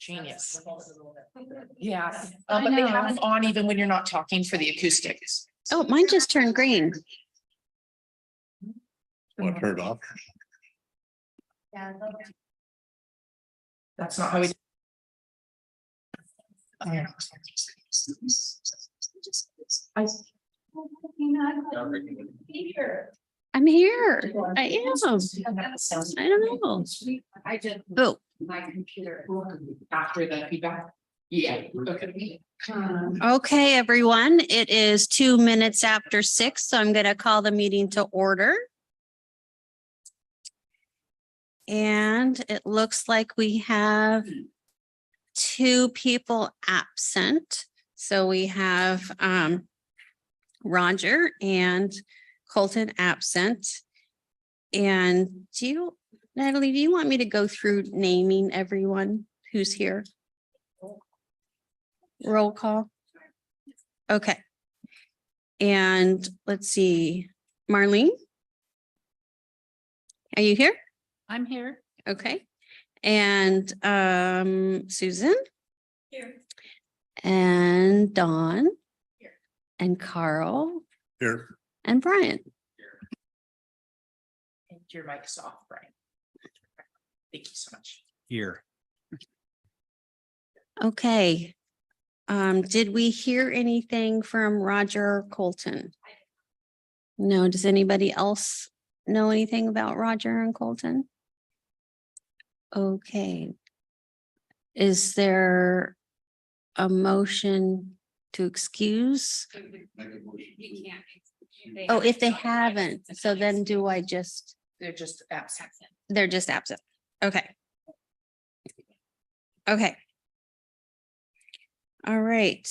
Genius. Yeah, but they have them on even when you're not talking for the acoustics. Oh, mine just turned green. Want to turn it off? That's not how we. I'm here. I am. I don't know. I did Oh, my computer after the feedback. Yeah. Okay. okay, everyone. It is 2 minutes after 6, so I'm going to call the meeting to order. And it looks like we have 2 people absent. So we have Roger and Colton absent. And Natalie, do you want me to go through naming everyone who's here? Roll call. Okay. And let's see, Marlene? Are you here? I'm here. Okay. And Susan? Here. And Dawn? Here. And Carl? Here. And Brian? And your mic's off, Brian. Thank you so much. Here. Okay. Did we hear anything from Roger or Colton? No, does anybody else know anything about Roger and Colton? Okay. Is there a motion to excuse? You can't. Oh, if they haven't, so then do I just, They're just absent. they're just absent. Okay. Okay. All right.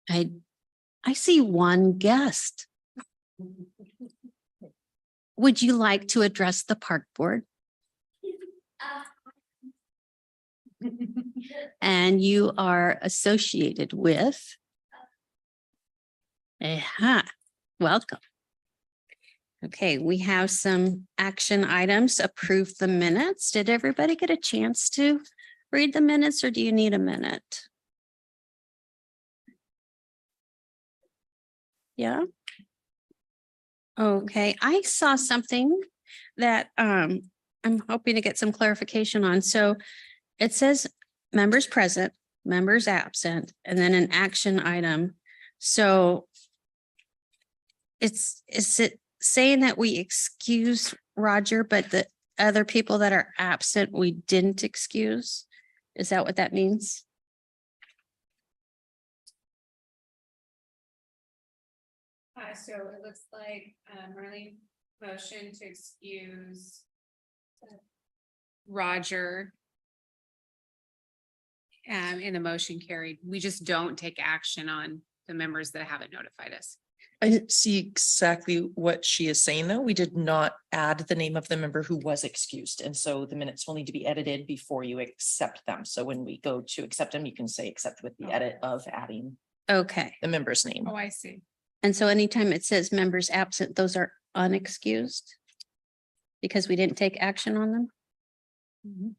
I see one guest. Would you like to address the park board? And you are associated with? Welcome. Okay, we have some action items. Approve the minutes. Did everybody get a chance to read the minutes, or do you need a minute? Yeah. Okay, I saw something that I'm hoping to get some clarification on. So it says members present, members absent, and then an action item. So is it saying that we excuse Roger, but the other people that are absent, we didn't excuse? Is that what that means? So it looks like Marlene motion to excuse Roger. And the motion carried. We just don't take action on the members that haven't notified us. I see exactly what she is saying, though. We did not add the name of the member who was excused, and so the minutes will need to be edited before you accept them. So when we go to accept them, you can say accept with the edit of adding Okay, the member's name. Oh, I see. and so anytime it says members absent, those are unexcused? Because we didn't take action on them?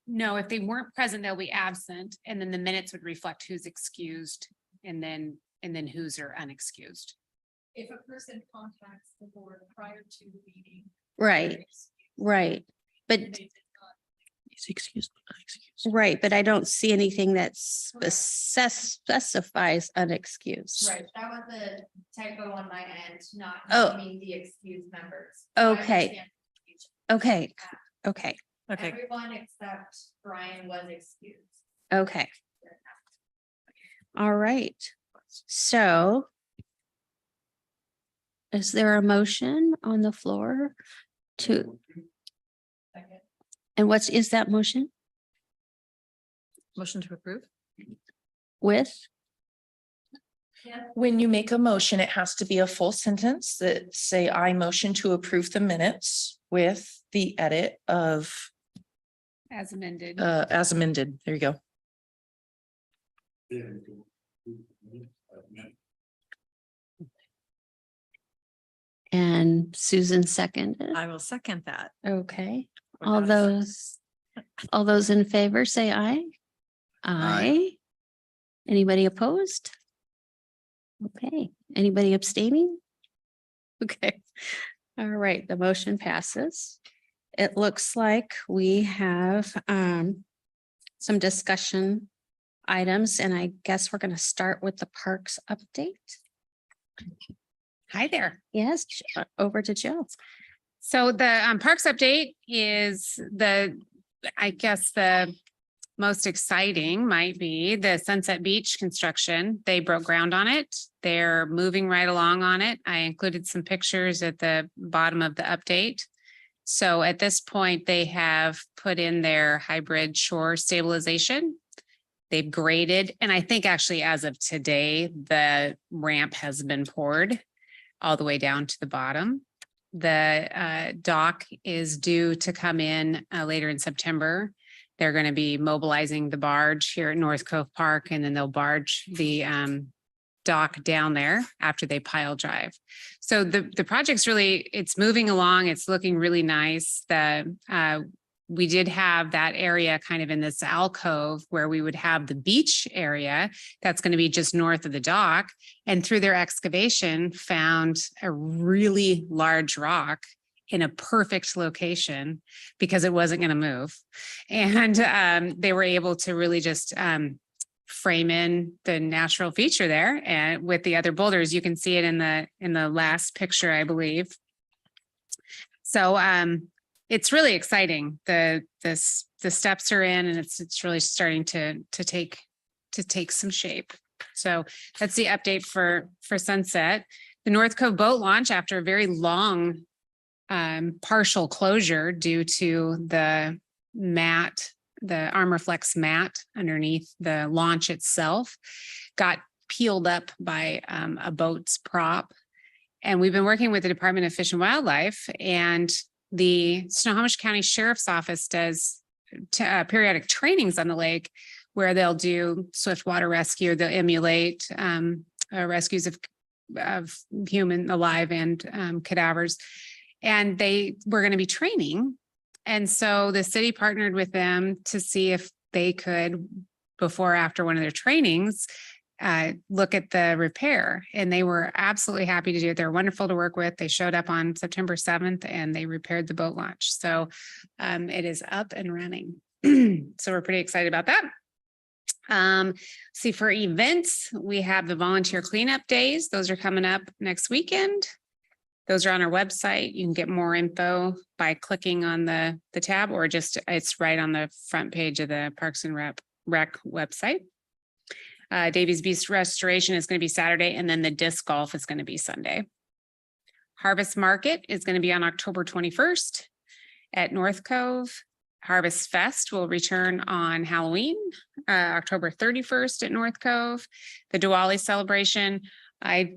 No, if they weren't present, they'll be absent, and then the minutes would reflect who's excused and then who's are unexcused. If a person contacts the board prior to the meeting. Right, right. But He's excused, but not excused. right, but I don't see anything that specifies unexcused. Right, that was a typo on my end, not Oh. naming the excused members. Okay. I understand. Okay, okay, Okay, Everyone except Brian was excused. okay. All right. So is there a motion on the floor to, Second. and is that motion motion to approve. with? When you make a motion, it has to be a full sentence that say, I motion to approve the minutes with the edit of As amended. as amended. There you go. And Susan seconded. I will second that. Okay, All those in favor, say aye. Aye. Anybody opposed? Okay, anybody abstaining? Okay, all right, the motion passes. It looks like we have some discussion items, and I guess we're gonna start with the parks update. Hi there. Yes, over to Jill. So the parks update is I guess the most exciting might be the Sunset Beach construction. They broke ground on it. They're moving right along on it. I included some pictures at the bottom of the update. So at this point, they have put in their hybrid shore stabilization. They've graded, and I think actually as of today, the ramp has been poured all the way down to the bottom. The dock is due to come in later in September. They're going to be mobilizing the barge here at North Cove Park, and then they'll barge the dock down there after they pile drive. So the project's really, it's moving along. It's looking really nice. We did have that area kind of in this alcove where we would have the beach area that's going to be just north of the dock. And through their excavation, found a really large rock in a perfect location because it wasn't going to move. And they were able to really just frame in the natural feature there. And with the other boulders, you can see it in the last picture, I believe. So it's really exciting. The steps are in, and it's really starting to take some shape. So that's the update for Sunset. The North Cove boat launch, after a very long partial closure due to the mat, the Armorflex mat underneath the launch itself, got peeled up by a boat's prop. And we've been working with the Department of Fish and Wildlife, and the Snohomish County Sheriff's Office does periodic trainings on the lake where they'll do swift water rescue. They'll emulate rescues of human alive and cadavers. And they were going to be training. And so the city partnered with them to see if they could, before or after one of their trainings, look at the repair. And they were absolutely happy to do it. They're wonderful to work with. They showed up on September 7th and they repaired the boat launch. So it is up and running. So we're pretty excited about that. See, for events, we have the volunteer cleanup days. Those are coming up next weekend. Those are on our website. You can get more info by clicking on the tab, or just it's right on the front page of the Parks and Rec website. Davies Beach Restoration is going to be Saturday, and then the disc golf is going to be Sunday. Harvest Market is going to be on October 21st at North Cove. Harvest Fest will return on Halloween, October 31st at North Cove. The Diwali celebration, I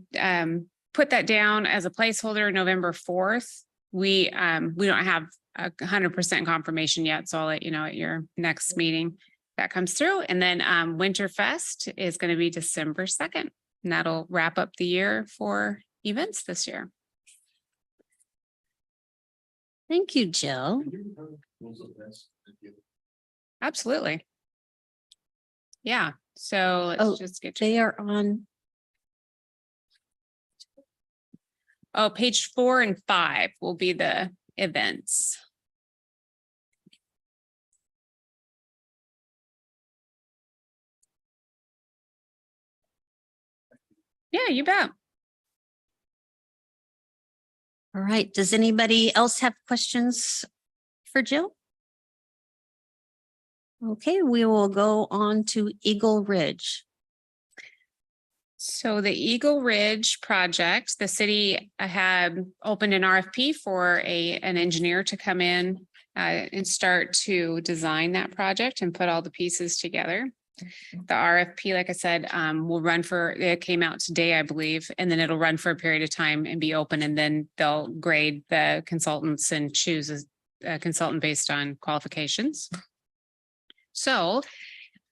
put that down as a placeholder, November 4th. We don't have 100% confirmation yet, so I'll let you know at your next meeting that comes through. And then Winterfest is going to be December 2nd, and that'll wrap up the year for events this year. Thank you, Jill. Absolutely. Yeah, so Oh, let's just get to They are on, page 4 and 5 will be the events. Yeah, you bet. all right. Does anybody else have questions for Jill? Okay, we will go on to Eagle Ridge. So the Eagle Ridge project, the city had opened an RFP for an engineer to come in and start to design that project and put all the pieces together. The RFP, like I said, will run it came out today, I believe, and then it'll run for a period of time and be open, and then they'll grade the consultants and choose a consultant based on qualifications. So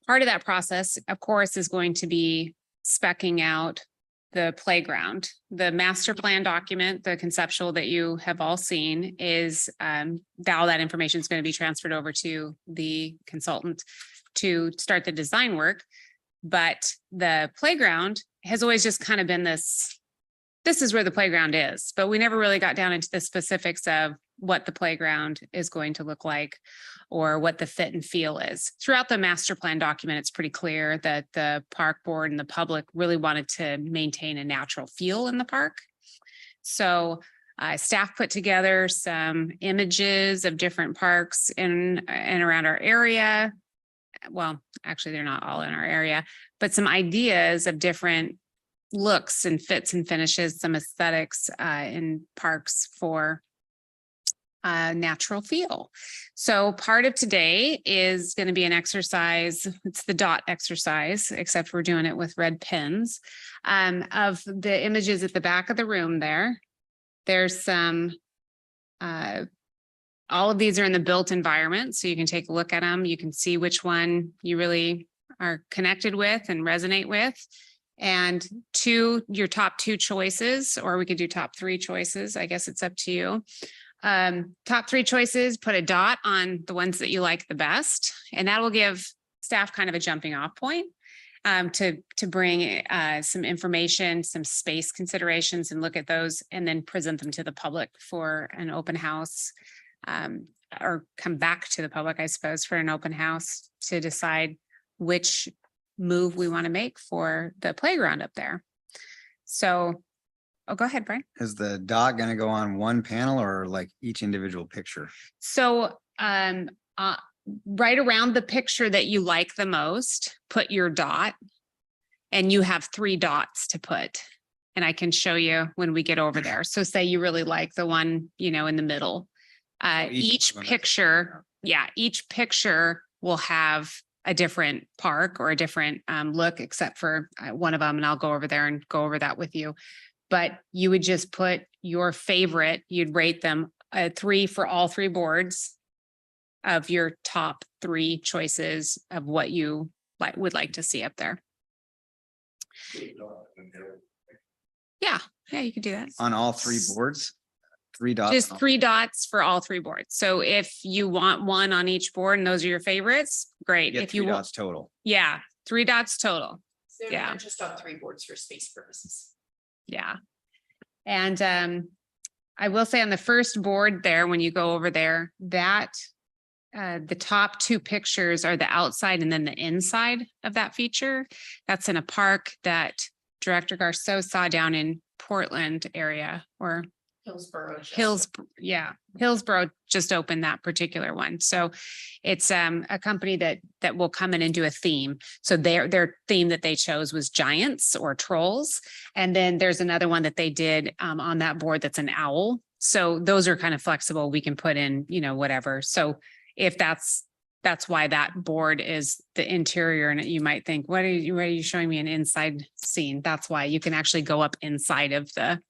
part of that process, of course, is going to be speccing out the playground. The master plan document, the conceptual that you have all seen is all that information is going to be transferred over to the consultant to start the design work. But the playground has always just kind of been this is where the playground is, but we never really got down into the specifics of what the playground is going to look like or what the fit and feel is. Throughout the master plan document, it's pretty clear that the park board and the public really wanted to maintain a natural feel in the park. So staff put together some images of different parks in and around our area. Well, actually, they're not all in our area, but some ideas of different looks and fits and finishes, some aesthetics in parks for natural feel. So part of today is going to be an exercise. It's the dot exercise, except we're doing it with red pens, of the images at the back of the room there. There's some, all of these are in the built environment, so you can take a look at them. You can see which one you really are connected with and resonate with. And your top 2 choices, or we could do top 3 choices. I guess it's up to you. Top 3 choices, put a dot on the ones that you like the best, and that will give staff kind of a jumping off point to bring some information, some space considerations, and look at those and then present them to the public for an open house, or come back to the public, I suppose, for an open house to decide which move we want to make for the playground up there. So, go ahead, Brian. Is the dot going to go on one panel or like each individual picture? So, right around the picture that you like the most, put your dot, and you have 3 dots to put. And I can show you when we get over there. So say you really like the one, in the middle. Each picture will have a different park or a different look, except for one of them. And I'll go over there and go over that with you. But you would just put your favorite, you'd rate them 3 for all 3 boards of your top 3 choices of what you would like to see up there. Yeah, you could do that. On all 3 boards? 3 dots? Just 3 dots for all 3 boards. So if you want one on each board and those are your favorites, great. Get If 3 you want, dots total. 3 dots total. They're Yeah. not just on 3 boards for space purposes. Yeah. And I will say on the first board there, when you go over there, that the top 2 pictures are the outside and then the inside of that feature. That's in a park that Director Garceau saw down in Portland area, or Hillsborough just opened that particular one. So it's a company that will come in and do a theme. So their theme that they chose was giants or trolls. And then there's another one that they did on that board that's an owl. So those are kind of flexible. We can put in, whatever. So if that's why that board is the interior, and you might think, what are you showing me an inside scene? That's why you can actually go up inside of the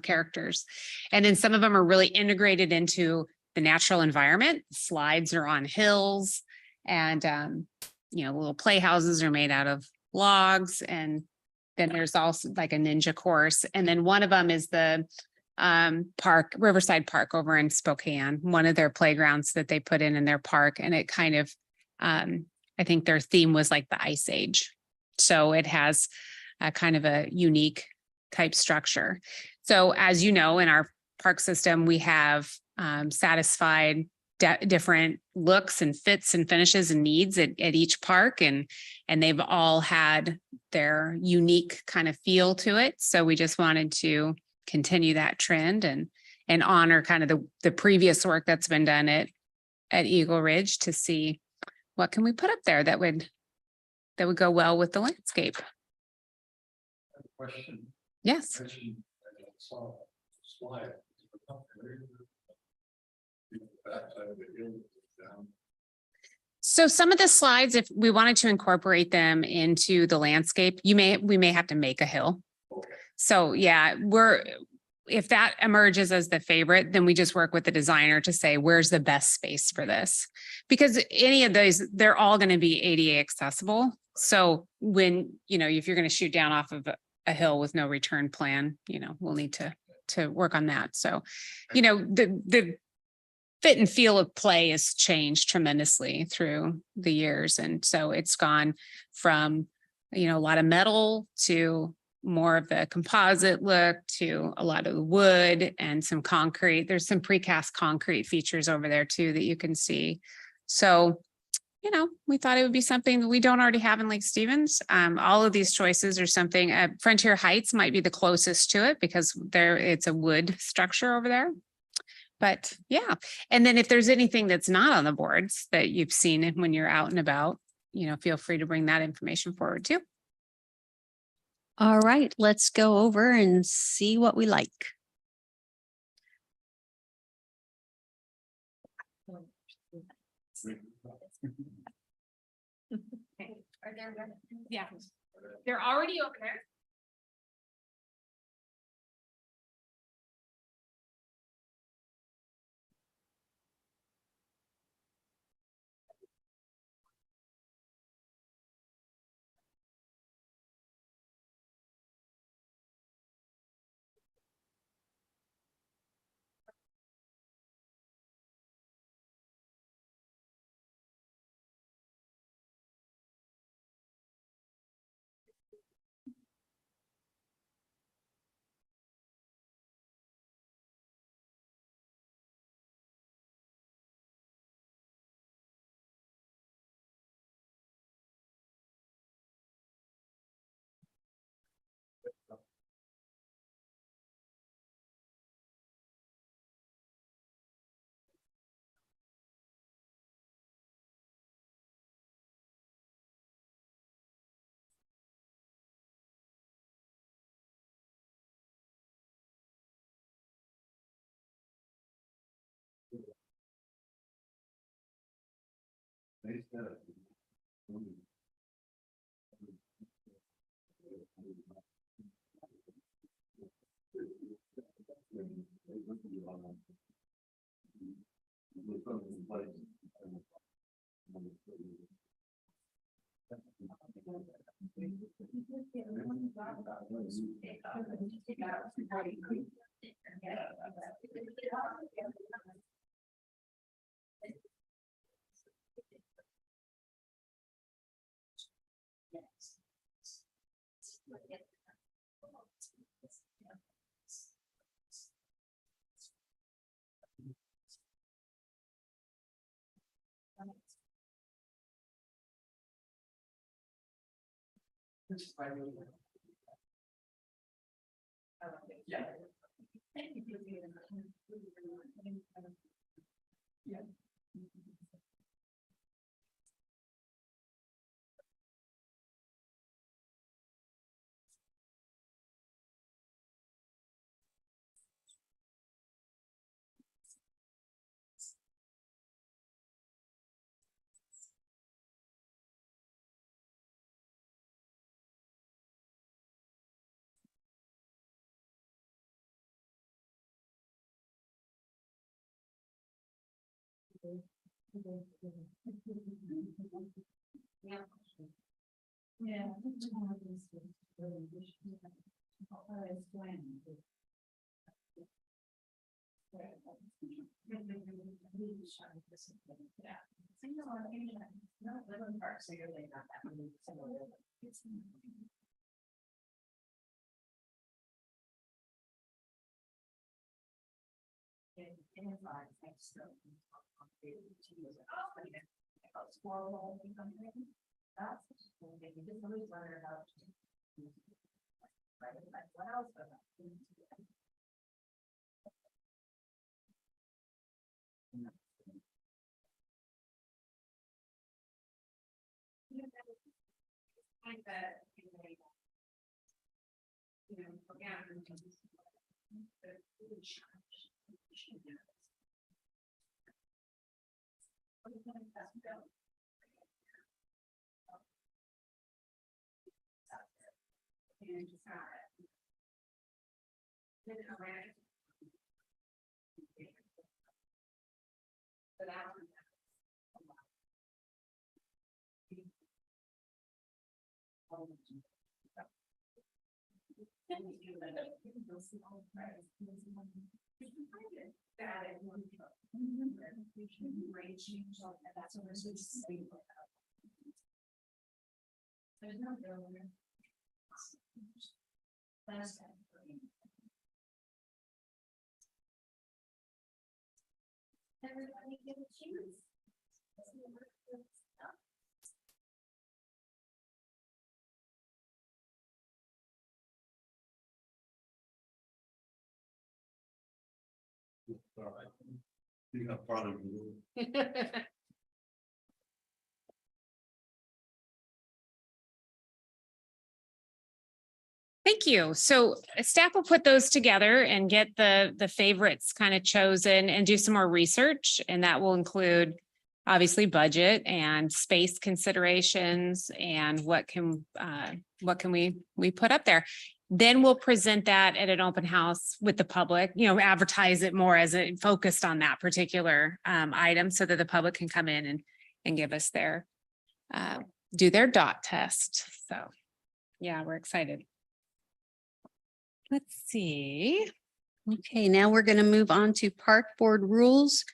characters. And then some of them are really integrated into the natural environment. Slides are on hills, and little playhouses are made out of logs. And then there's also like a ninja course. And then one of them is the Riverside Park over in Spokane, one of their playgrounds that they put in their park. And it kind of, I think their theme was like the Ice Age. So it has a kind of a unique type structure. So as you know, in our park system, we have satisfied different looks and fits and finishes and needs at each park. And they've all had their unique kind of feel to it. So we just wanted to continue that trend and honor kind of the previous work that's been done at Eagle Ridge to see what can we put up there that would go well with the landscape. Question. Yes. So some of the slides, if we wanted to incorporate them into the landscape, we may have to make a hill. So yeah, if that emerges as the favorite, then we just work with the designer to say, where's the best space for this? Because any of those, they're all going to be ADA accessible. So when, if you're going to shoot down off of a hill with no return plan, we'll need to work on that. So, the fit and feel of play has changed tremendously through the years. And so it's gone from, a lot of metal to more of the composite look to a lot of the wood and some concrete. There's some precast concrete features over there too that you can see. So, we thought it would be something that we don't already have in Lake Stevens. All of these choices are something, Frontier Heights might be the closest to it because it's a wood structure over there. But yeah, and then if there's anything that's not on the boards that you've seen when you're out and about, feel free to bring that information forward too. All right, let's go over and see what we like. Are there? Yeah, they're already over there. Everybody get a chance. All right. You got part of you. Thank you. So staff will put those together and get the favorites kind of chosen and do some more research. And that will include obviously budget and space considerations and what can we put up there. Then we'll present that at an open house with the public, advertise it more as it focused on that particular item so that the public can come in and give us their do their dot test. So yeah, we're excited. Let's see. Okay, now we're going to move on to park board rules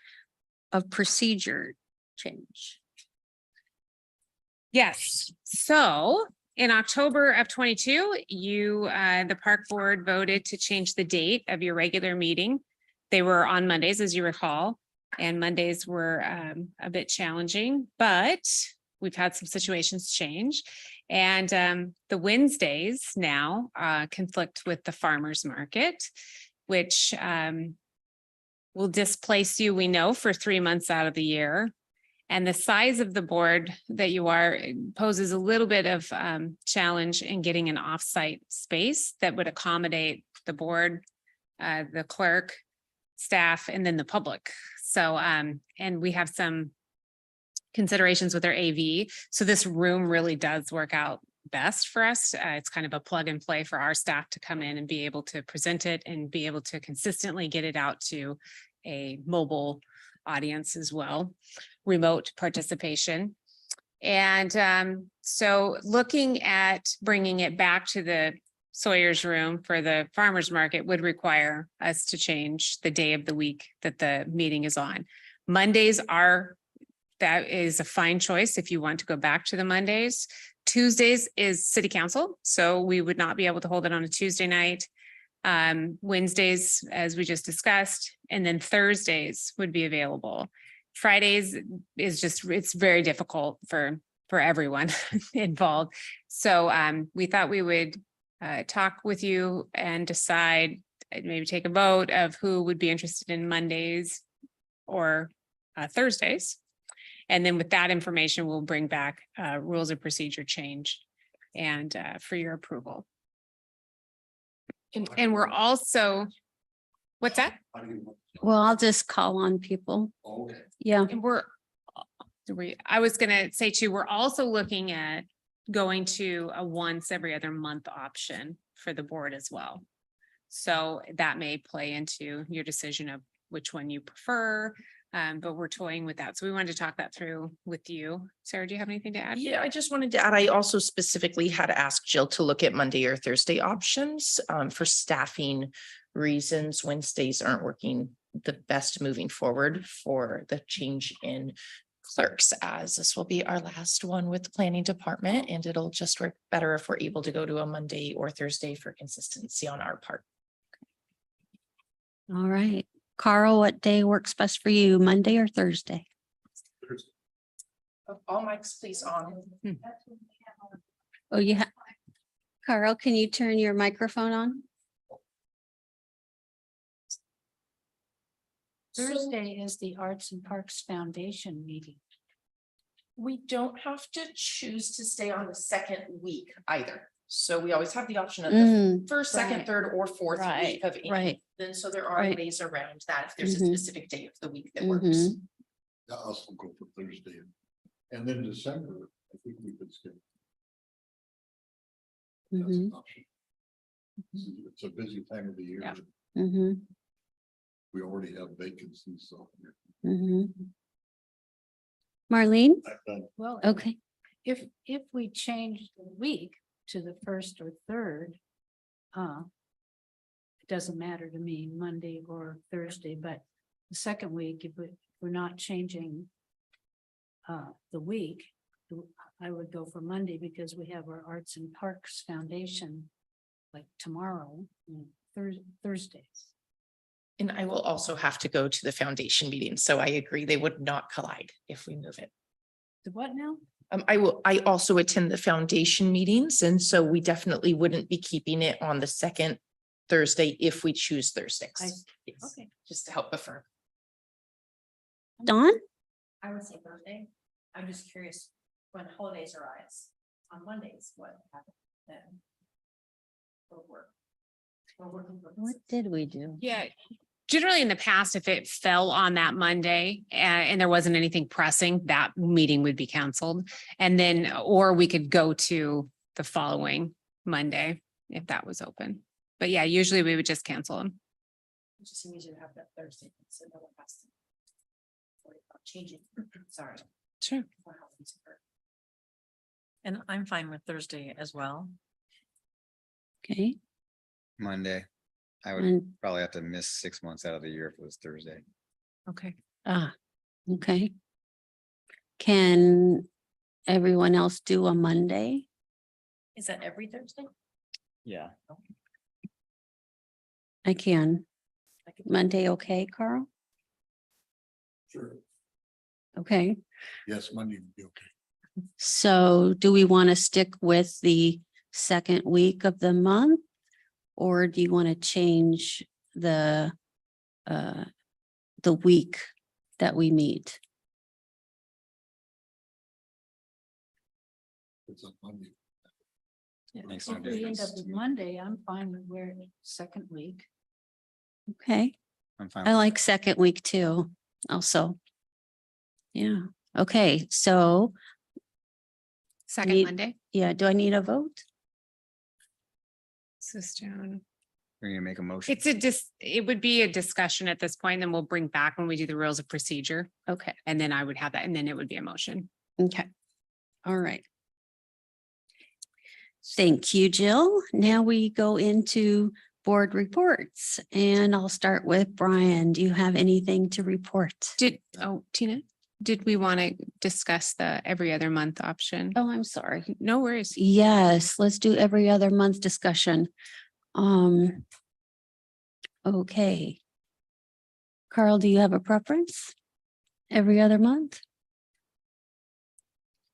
of procedure change. Yes, so in October of 22, the park board voted to change the date of your regular meeting. They were on Mondays, as you recall, and Mondays were a bit challenging, but we've had some situations change. And the Wednesdays now conflict with the farmer's market, which will displace you, we know, for 3 months out of the year. And the size of the board that you are poses a little bit of challenge in getting an offsite space that would accommodate the board, the clerk, staff, and then the public. So, and we have some considerations with our AV. So this room really does work out best for us. It's kind of a plug and play for our staff to come in and be able to present it and be able to consistently get it out to a mobile audience as well, remote participation. And so looking at bringing it back to the Sawyer's room for the farmer's market would require us to change the day of the week that the meeting is on. Mondays are that is a fine choice if you want to go back to the Mondays. Tuesdays is city council, so we would not be able to hold it on a Tuesday night. Wednesdays, as we just discussed, and then Thursdays would be available. Fridays is just, it's very difficult for everyone involved. So we thought we would talk with you and decide, maybe take a vote of who would be interested in Mondays or Thursdays. And then with that information, we'll bring back rules of procedure change and for your approval. And we're also, what's that? How do you- Well, I'll just call on people. Okay. Yeah. And I was gonna say too, we're also looking at going to a once every other month option for the board as well. So that may play into your decision of which one you prefer. But we're toying with that. So we wanted to talk that through with you. Sarah, do you have anything to add? Yeah, I just wanted to add, I also specifically had asked Jill to look at Monday or Thursday options for staffing reasons. Wednesdays aren't working the best moving forward for the change in clerks, as this will be our last one with the planning department, and it'll just work better if we're able to go to a Monday or Thursday for consistency on our part. All right. Carl, what day works best for you, Monday or Thursday? All mics please on. Oh, yeah. Carl, can you turn your microphone on? Thursday is the Arts and Parks Foundation meeting. We don't have to choose to stay on the second week either. So we always have the option of the Mm, first, second, right. third, or fourth Right, week of any. right. Then so there are Right. ways around that if there's a Mhm. specific day of the week that works. Mhm. Yeah, I'll still go for Thursday. And then December, I think we could skip. That's Mhm. an option. It's a busy time of the year. Yeah. Mhm. We already have vacancies, so. Mhm. Marlene? I've done Well, Okay. if we change the week to the first or third, doesn't matter to me, Monday or Thursday, but the second week, if we're not changing the week, I would go for Monday because we have our Arts and Parks Foundation like tomorrow, Thursdays. And I will also have to go to the foundation meeting, so I agree they would not collide if we move it. The what now? I also attend the foundation meetings, and so we definitely wouldn't be keeping it on the second Thursday if we choose Thursdays. Yes, Okay. just to help affirm. Dawn? I would say Thursday. I'm just curious, when holidays arise on Mondays, what happens then? For work. For working What purposes. did we do? Yeah. Generally in the past, if it fell on that Monday and there wasn't anything pressing, that meeting would be canceled. And then, or we could go to the following Monday if that was open. But yeah, usually we would just cancel them. It just seems easier to have that Thursday, so no one has to worry about changing, sorry. Sure. for how things occur. And I'm fine with Thursday as well. Okay, Monday. I would and, probably have to miss 6 months out of the year if it was Thursday. Okay. okay. Can everyone else do a Monday? Is that every Thursday? Yeah. I can. Monday, okay, Carl? Sure. Okay, Yes, Monday would be okay. so do we want to stick with the second week of the month? Or do you want to change the week that we meet? It's on Monday. Makes If no we end up difference. with Monday, I'm fine with where second week. Okay, I'm fine. I with like second week too, also. Yeah, okay, so, Second Need- Monday. yeah, do I need a vote? This is down. We're gonna make a motion. It would be a discussion at this point, then we'll bring back when we do the rules of procedure. Okay, And then I would have that, and then it would be a motion. okay, all right. Thank you, Jill. Now we go into board reports and I'll start with Brian. Do you have anything to report? Tina, did we want to discuss the every other month option? Oh, I'm sorry. No worries. Yes, let's do every other month discussion. Okay. Carl, do you have a preference? Every other month?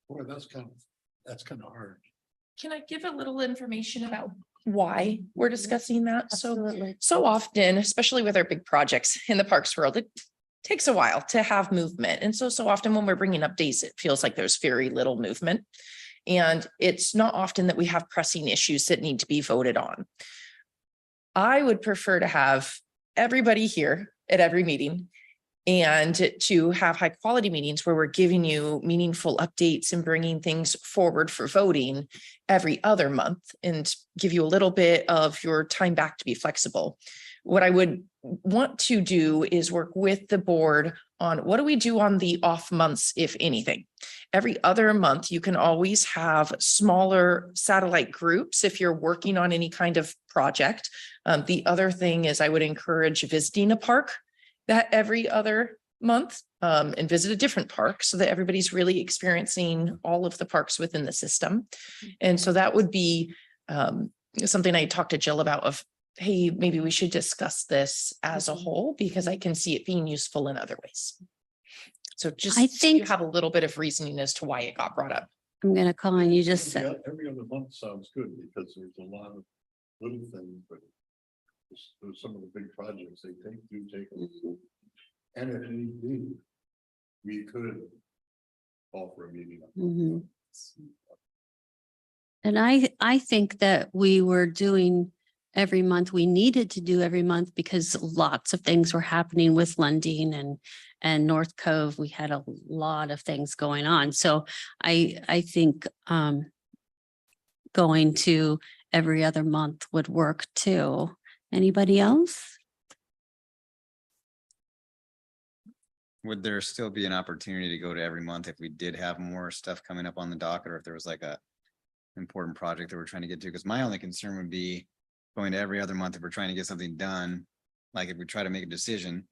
Boy, that's kind of hard. Can I give a little information about why we're discussing that? Absolutely. So often, especially with our big projects in the parks world, it takes a while to have movement. And so often when we're bringing up days, it feels like there's very little movement. And it's not often that we have pressing issues that need to be voted on. I would prefer to have everybody here at every meeting and to have high quality meetings where we're giving you meaningful updates and bringing things forward for voting every other month and give you a little bit of your time back to be flexible. What I would want to do is work with the board on what do we do on the off months, if anything. Every other month, you can always have smaller satellite groups if you're working on any kind of project. The other thing is I would encourage visiting a park that every other month and visit a different park so that everybody's really experiencing all of the parks within the system. And so that would be something I talked to Jill about of, hey, maybe we should discuss this as a whole because I can see it being useful in other ways. So just I so you think- have a little bit of reasoning as to why it got brought up. I'm gonna call on you just said, Every other month sounds good because there's a lot of little things, but there's some of the big projects they do take. And if need be, we could call for a meeting. Mhm. And I think that we were doing every month, we needed to do every month because lots of things were happening with Lundin and North Cove. We had a lot of things going on. So I think going to every other month would work too. Anybody else? Would there still be an opportunity to go to every month if we did have more stuff coming up on the docket, or if there was like a important project that we're trying to get to? Because my only concern would be going to every other month, if we're trying to get something done, like if we try to make a decision,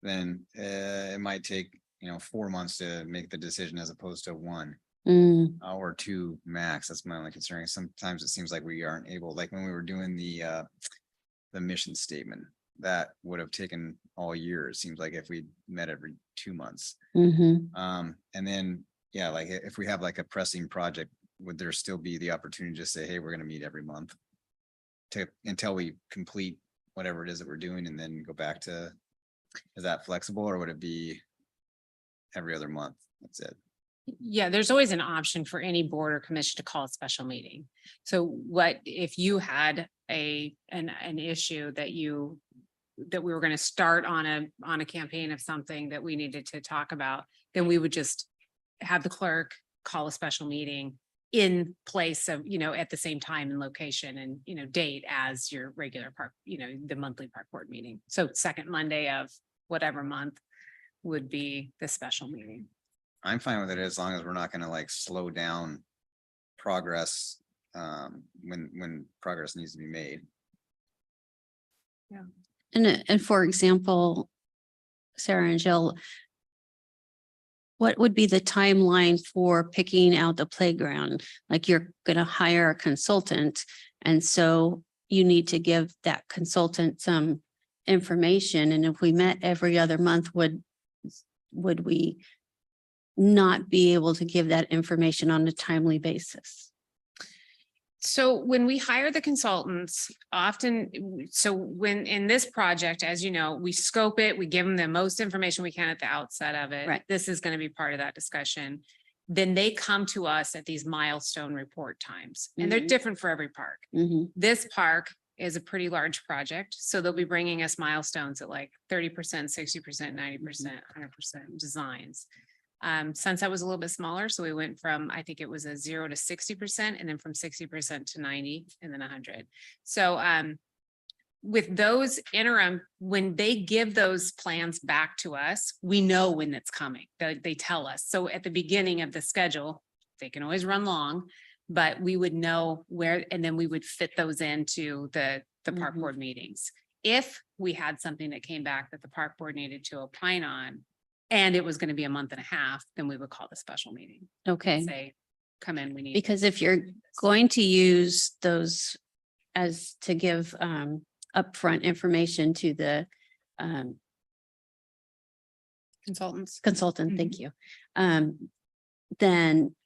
then it might take, 4 months to make the decision as opposed to 1 Mm, or 2 max. That's my only concern. Sometimes it seems like we aren't able, like when we were doing the mission statement, that would have taken all year. It seems like if we met every 2 months. mhm. And then, yeah, like if we have like a pressing project, would there still be the opportunity to say, hey, we're gonna meet every month? Until we complete whatever it is that we're doing and then go back to, is that flexible or would it be every other month? That's it. Yeah, there's always an option for any board or commission to call a special meeting. So what if you had an issue that we were going to start on a campaign of something that we needed to talk about, then we would just have the clerk call a special meeting in place of, at the same time and location and, date as your regular park, the monthly park board meeting. So second Monday of whatever month would be the special meeting. I'm fine with it as long as we're not gonna like slow down progress when progress needs to be made. And for example, Sarah and Jill, what would be the timeline for picking out the playground? Like you're gonna hire a consultant, and so you need to give that consultant some information. And if we met every other month, would we not be able to give that information on a timely basis? So when we hire the consultants, often, so when in this project, as you know, we scope it, we give them the most information we can at the outset of it. Right. This is going to be part of that discussion. Then they come to us at these milestone report times, and they're Mhm. different for every park. Mhm. This park is a pretty large project, so they'll be bringing us milestones at like 30%, 60%, 90%, 100% designs. Sunset was a little bit smaller, so we went from, I think it was a 0 to 60%, and then from 60% to 90, and then 100. So with those interim, when they give those plans back to us, we know when it's coming. They tell us. So at the beginning of the schedule, they can always run long, but we would know where, and then we would fit those into the park Mhm. board meetings. If we had something that came back that the park board needed to opine on, and it was going to be a month and a half, then we would call the special meeting. Okay, Say, come in, we need. because if you're going to use those as to give upfront information to the Consultants. consultant, thank you. Then,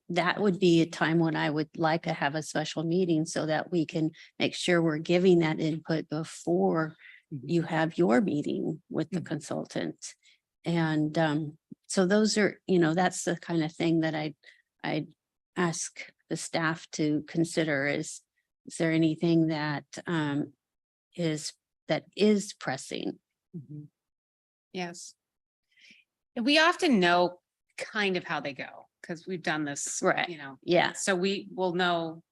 that would be a time when I would like to have a special meeting so that we can make sure we're giving that input before you have your meeting with the consultant. And so those are, that's the kind of thing that I'd ask the staff to consider is there anything that is pressing? Yes. And we often know kind of how they go, because we've done this, Right. Yeah. So we will know,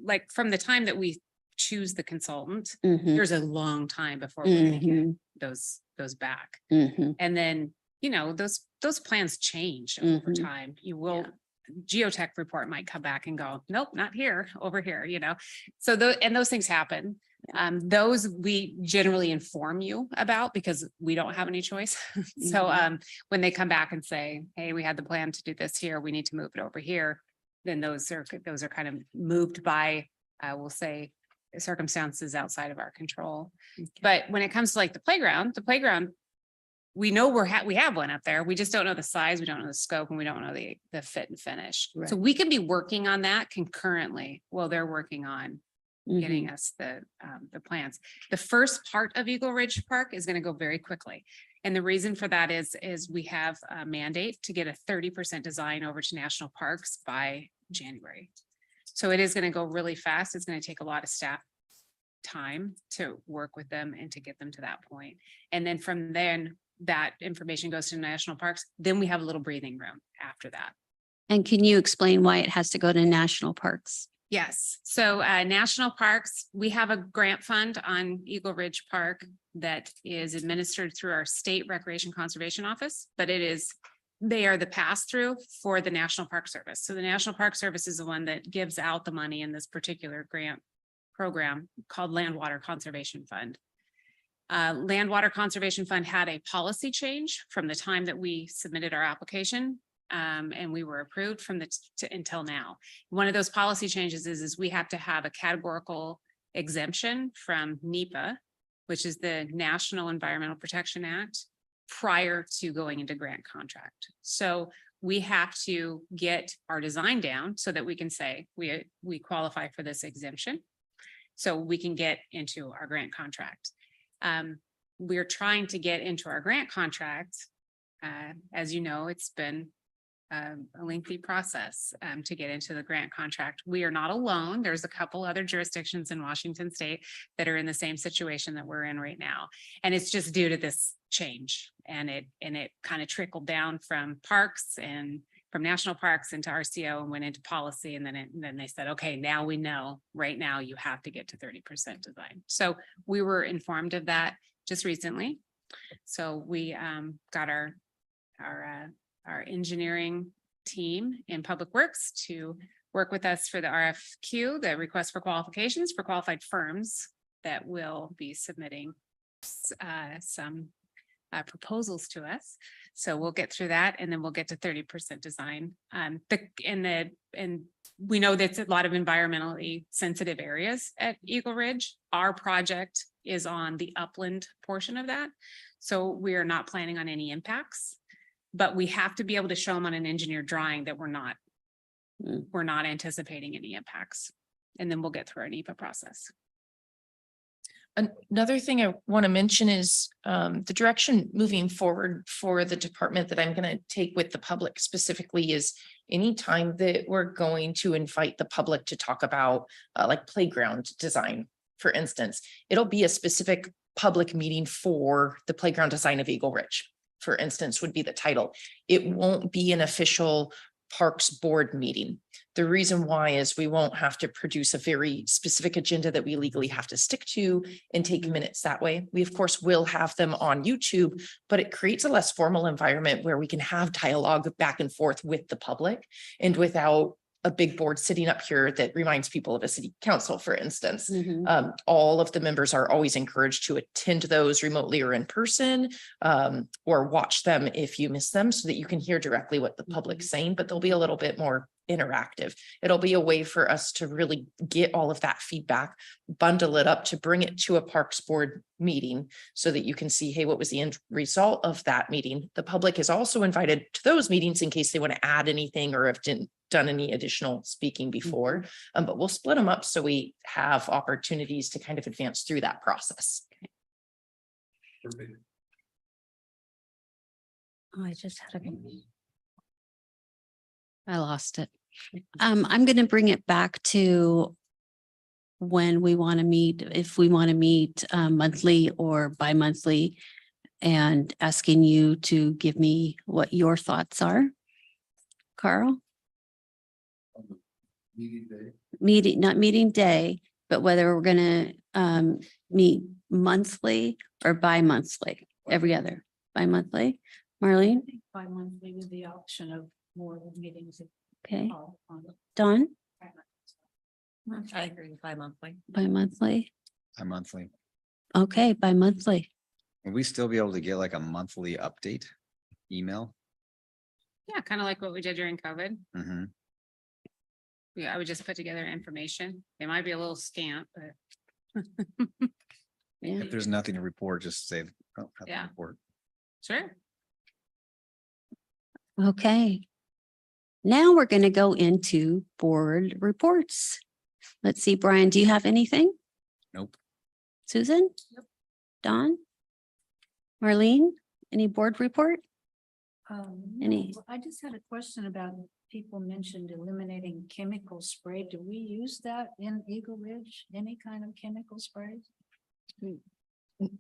like from the time that we choose the consultant, Mhm, there's a long time before we're gonna get mhm, those back. mhm. And then, those plans change over Mhm. time. You will, Yeah. geotech report might come back and go, nope, not here, over here, So those things happen. Those we generally inform you about because we don't have any choice. So when they come back and say, hey, we had the plan to do this here, we need to move it over here, then those are kind of moved by, we'll say, circumstances outside of our control. But when it comes to like the playground, we know we have one up there. We just don't know the size, we don't know the scope, and we don't know the fit and finish. So Right. we can be working on that concurrently while they're working on getting Mhm. us the plans. The first part of Eagle Ridge Park is going to go very quickly. And the reason for that is we have a mandate to get a 30% design over to national parks by January. So it is going to go really fast. It's going to take a lot of staff time to work with them and to get them to that point. And then from then that information goes to national parks. Then we have a little breathing room after that. And can you explain why it has to go to national parks? Yes, so national parks, we have a grant fund on Eagle Ridge Park that is administered through our state recreation conservation office, but it is they are the pass-through for the National Park Service. So the National Park Service is the one that gives out the money in this particular grant program called Land Water Conservation Fund. Land Water Conservation Fund had a policy change from the time that we submitted our application. And we were approved from until now. One of those policy changes is we have to have a categorical exemption from NEPA, which is the National Environmental Protection Act, prior to going into grant contract. So we have to get our design down so that we can say we qualify for this exemption. So we can get into our grant contract. We're trying to get into our grant contract. As you know, it's been a lengthy process to get into the grant contract. We are not alone. There's a couple other jurisdictions in Washington state that are in the same situation that we're in right now. And it's just due to this change. And it kind of trickled down from parks and from national parks into RCO and went into policy. And then they said, okay, now we know right now you have to get to 30% design. So we were informed of that just recently. So we got our engineering team in Public Works to work with us for the RFQ, the request for qualifications for qualified firms that will be submitting some proposals to us. So we'll get through that and then we'll get to 30% design. And we know that's a lot of environmentally sensitive areas at Eagle Ridge. Our project is on the upland portion of that. So we are not planning on any impacts. But we have to be able to show them on an engineered drawing that we're not anticipating any impacts. And then we'll get through our NEPA process. Another thing I want to mention is the direction moving forward for the department that I'm going to take with the public specifically is anytime that we're going to invite the public to talk about like playground design, for instance, it'll be a specific public meeting for the playground design of Eagle Ridge, for instance, would be the title. It won't be an official Parks Board meeting. The reason why is we won't have to produce a very specific agenda that we legally have to stick to and take minutes that way. We of course will have them on YouTube, but it creates a less formal environment where we can have dialogue back and forth with the public and without a big board sitting up here that reminds people of a city council, for instance. All of the members are always encouraged to attend those remotely or in person, or watch them if you miss them so that you can hear directly what the public's saying, but they'll be a little bit more interactive. It'll be a way for us to really get all of that feedback, bundle it up to bring it to a Parks Board meeting so that you can see, hey, what was the end result of that meeting? The public is also invited to those meetings in case they want to add anything or have done any additional speaking before, but we'll split them up so we have opportunities to kind of advance through that process. Perfect. Oh, I just had I lost it. I'm going to bring it back to when we want to meet, if we want to meet monthly or bi-monthly, and asking you to give me what your thoughts are. Carl? On the meeting day. Meeting, not meeting day, but whether we're going to meet monthly or bi-monthly, every other bi-monthly. Marlene? Bi-monthly with the option of more meetings. Okay. On the- Dawn? I agree, bi-monthly. Bi-monthly? A monthly. Okay, bi-monthly. Will we still be able to get like a monthly update email? Yeah, kind of like what we did during COVID. Mm-hmm. Yeah, I would just put together information. They might be a little scant, but Yeah. If there's nothing to report, just say, oh, nothing to Yeah. report. sure. Okay. Now we're going to go into board reports. Let's see, Brian, do you have anything? Nope. Susan? Dawn? Marlene, any board report? Any- no, I just had a question about people mentioned eliminating chemical spray. Do we use that in Eagle Ridge? Any kind of chemical sprays?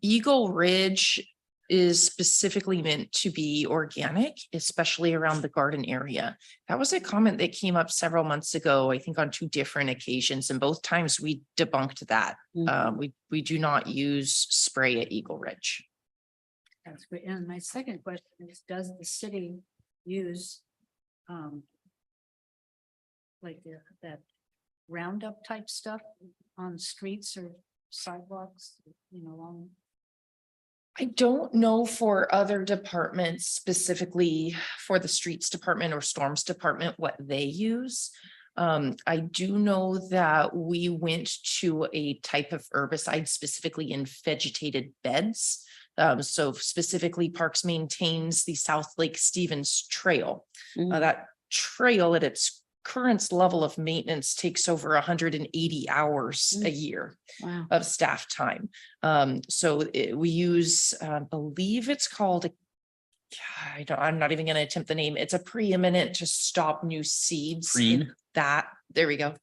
Eagle Ridge is specifically meant to be organic, especially around the garden area. That was a comment that came up several months ago, I think on 2 different occasions, and both times we debunked that. We do not use spray at Eagle Ridge. That's great. And my second question is, does the city use like that roundup type stuff on streets or sidewalks, along. I don't know for other departments, specifically for the streets department or storms department, what they use. I do know that we went to a type of herbicide specifically in vegetated beds. So specifically Parks maintains the South Lake Stevens Trail. Mhm. That trail at its current level of maintenance takes over 180 hours a year Wow. of staff time. We use, believe it's called, I'm not even gonna attempt the name. It's a preeminent to stop new seeds. Preen? There we go.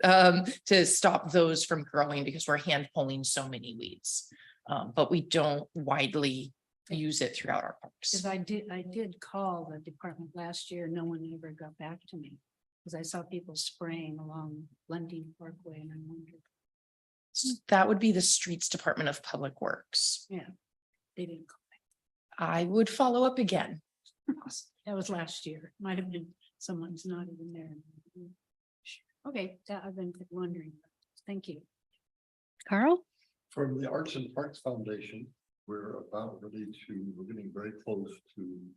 To stop those from growing because we're hand pulling so many weeds. But we don't widely use it throughout our parks. Cause I did call the department last year. No one ever got back to me. Cause I saw people spraying along Lundy Parkway and I wondered, That would be the Streets Department of Public Works. they didn't call. I would follow up again. That was last year. Might have been someone's not even there. Okay, that I've been wondering. Thank you. Carl? From the Arts and Parks Foundation, we're about ready to, we're getting very close to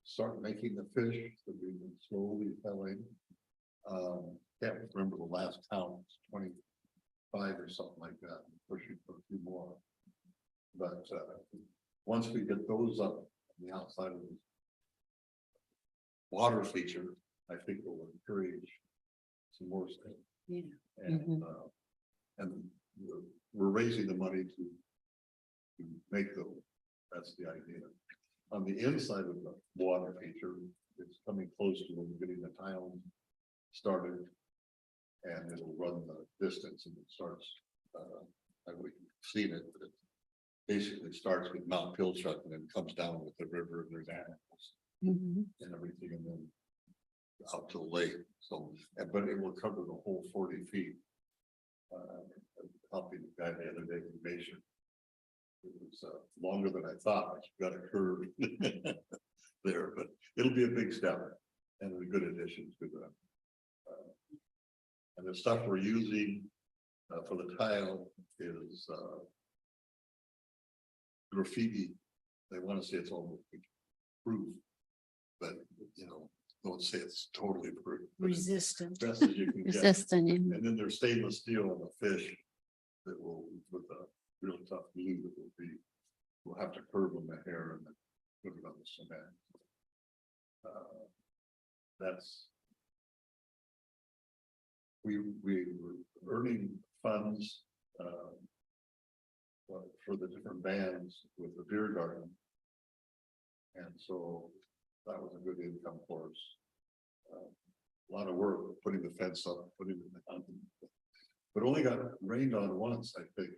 start making the fish that we've been slowly selling. Can't remember the last count, it's 25 or something like that, pushing for a few more. But once we get those up on the outside of the water feature, I think it will encourage some more stuff. Yeah. And we're raising the money to make those. That's the idea. On the inside of the water feature, it's coming close to when we're getting the tile started. And it'll run the distance and it starts, we've seen it, but it basically starts with Mount Pilchuck and then comes down with the river and there's animals and everything and then out to the lake. So, but it will cover the whole 40 feet. Helping the guy the other day in Nation. It was longer than I thought. You got a curve there, but it'll be a big step and a good addition to the. And the stuff we're using for the tile is graffiti. They want to say it's almost proof, but don't say it's totally proof. but it's Resistant. Best as you can get. Resistant. Yeah. And then there's stainless steel on the fish that will, with a real tough glue that will be, we'll have to curve on the hair and then put it on the cement. That's. We were earning funds for the different bands with the beer garden. And so that was a good income for us. A lot of work putting the fence up, putting it on, but only got rained on once, I think.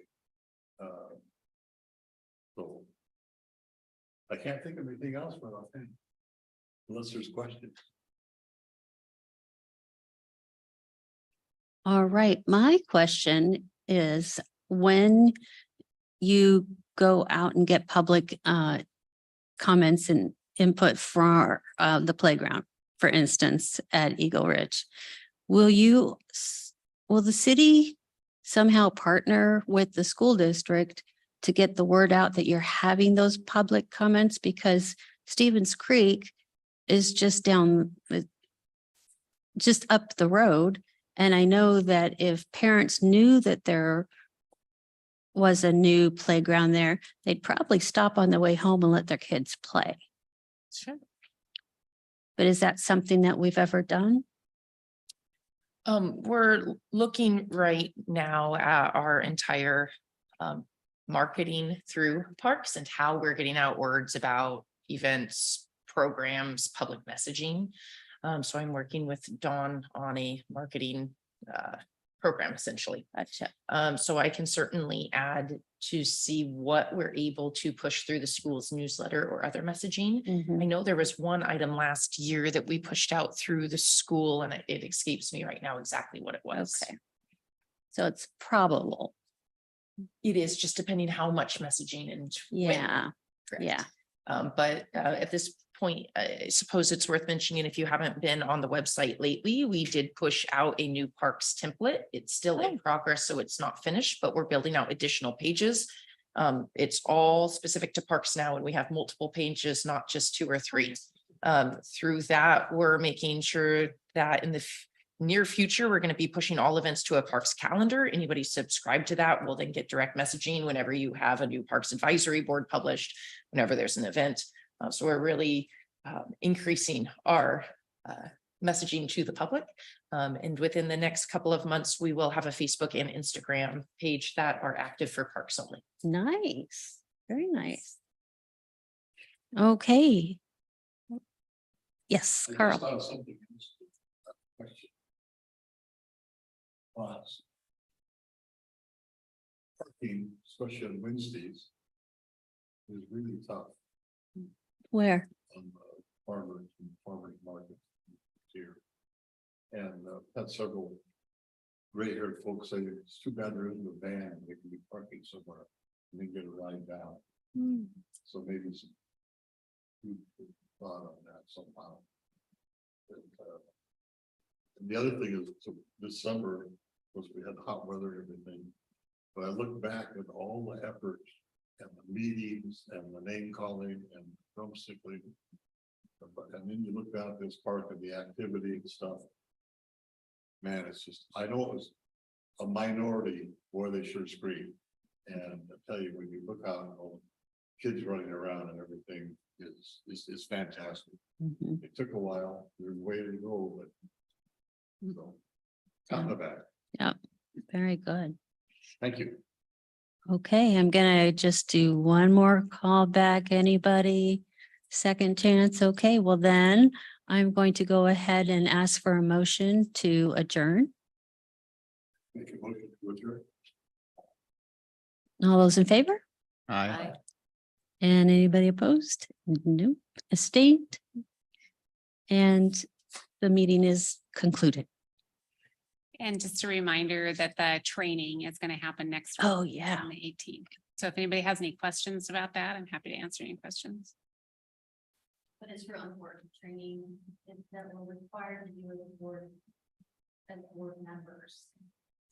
So I can't think of anything else for that, unless there's questions. All right, my question is, when you go out and get public comments and input for the playground, for instance, at Eagle Ridge, will the city somehow partner with the school district to get the word out that you're having those public comments? Because Stevens Creek is just up the road. And I know that if parents knew that there was a new playground there, they'd probably stop on the way home and let their kids play. Sure. But is that something that we've ever done? We're looking right now at our entire marketing through parks and how we're getting out words about events, programs, public messaging. So I'm working with Dawn on a marketing program essentially. Gotcha. So I can certainly add to see what we're able to push through the school's newsletter or other messaging. Mhm. I know there was one item last year that we pushed out through the school and it escapes me right now exactly what it was. Okay. So it's probable. It is just depending how much messaging and when. Yeah. Correct. Yeah. But at this point, I suppose it's worth mentioning, if you haven't been on the website lately, we did push out a new parks template. It's still in progress, so it's not finished, but we're building out additional pages. It's all specific to parks now, and we have multiple pages, not just 2 or 3. Through that, we're making sure that in the near future, we're going to be pushing all events to a parks calendar. Anybody subscribed to that will then get direct messaging whenever you have a new parks advisory board published, whenever there's an event. So we're really increasing our messaging to the public. And within the next couple of months, we will have a Facebook and Instagram page that are active for parks only. Nice, very nice. Okay. Yes, I just Carl. thought of something. Question. Pause. Parking, especially on Wednesdays, is really tough Where? on farmers and farmers market here. And had several gray haired folks say it's too bad there isn't a van, they can be parking somewhere and then get a ride down. Hmm. So maybe some food for thought on that somehow. And the other thing is, so this summer, of course, we had hot weather and everything. But I look back at all the effort and the meetings and the name calling and drumsticking. And then you look down at this park and the activity and stuff. Man, it's just, I know it was a minority, boy, they sure scream. And I tell you, when you look out, all the kids running around and everything is fantastic. Mhm. It took a while, there's a way to go, but. So, on the back, Very good. thank you. Okay, I'm gonna just do one more call back. Anybody? Second chance. Okay, well then I'm going to go ahead and ask for a motion to adjourn. Make a motion to adjourn. All those in favor? Aye. And anybody opposed? Nope. Abstained. And the meeting is concluded. And just a reminder that the training is going to happen next week. Oh, yeah. On the 18th. So if anybody has any questions about that, I'm happy to answer any questions. But it's real important training that will require to do with the board. And board members.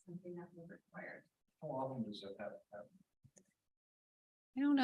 Something that will require. How often does that happen? I don't know.